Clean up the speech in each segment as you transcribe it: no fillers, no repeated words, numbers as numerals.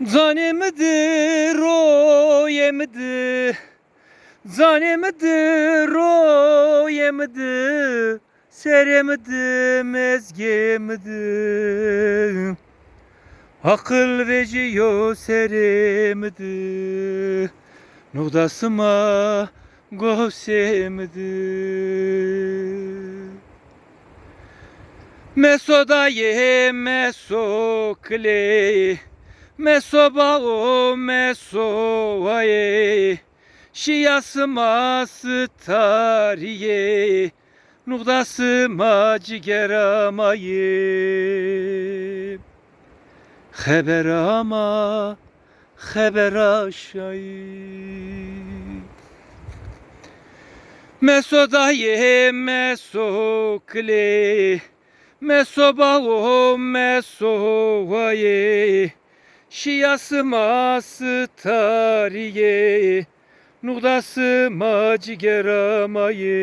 Zanemidir o yemidi, zanemidir o yemidi, seremidi mezgemidi, akıl veciyo seremidi, nudasıma govsemidi. Mesodaye mesokle, mesoba o mesovaye, şiyasıma stariye, nudasıma cigeramaye. Haberama, haberaşayı. Mesodaye mesokle, mesoba o mesovaye, şiyasıma stariye, nudasıma cigeramaye.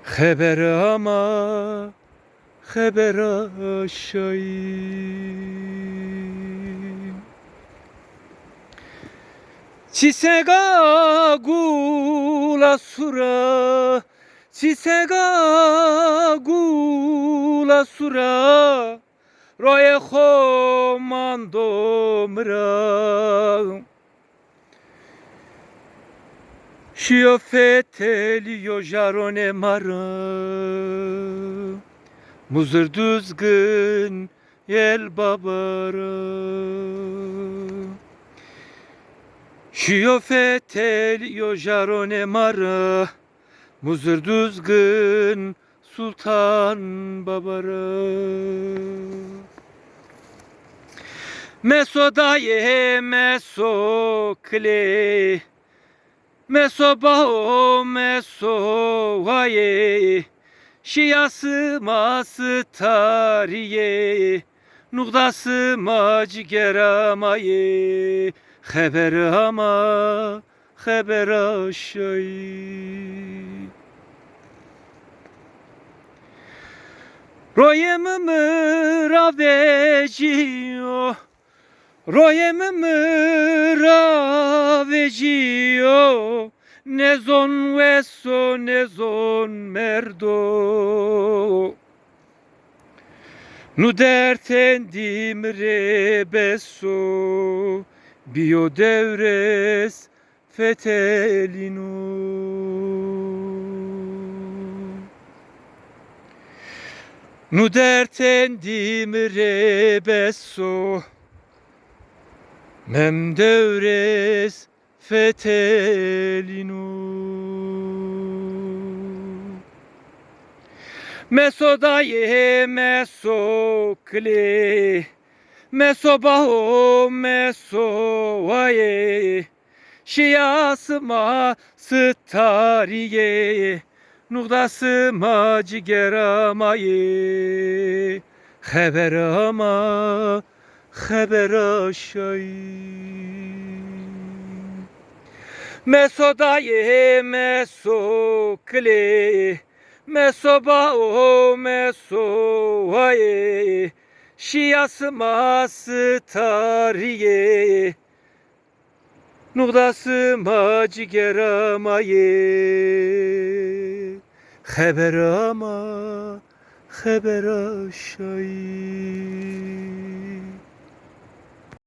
Haberama, haberaşayı. Çisega gula sura, çisega gula sura, roye komando mra. Şio fetelio jarone mara, muzır düzgün yel babara. Şio fetelio jarone mara, muzır düzgün sultan babara. Mesodaye mesokle, mesoba o mesovaye, şiyasıma stariye, nudasıma cigeramaye. Haberama, haberaşayı. Royem mıraveciyo, royem mıraveciyo, ne zon veso ne zon merdo. Nu dertendim rebeso, bio devres fetelino. Nu dertendim rebeso, mem devres fetelino. Mesodaye mesokle, mesoba o mesovaye, şiyasıma stariye, nudasıma cigeramaye. Haberama, haberaşayı. Mesodaye mesokle, mesoba o mesovaye, şiyasıma stariye, nudasıma cigeramaye. Haberama, haberaşayı.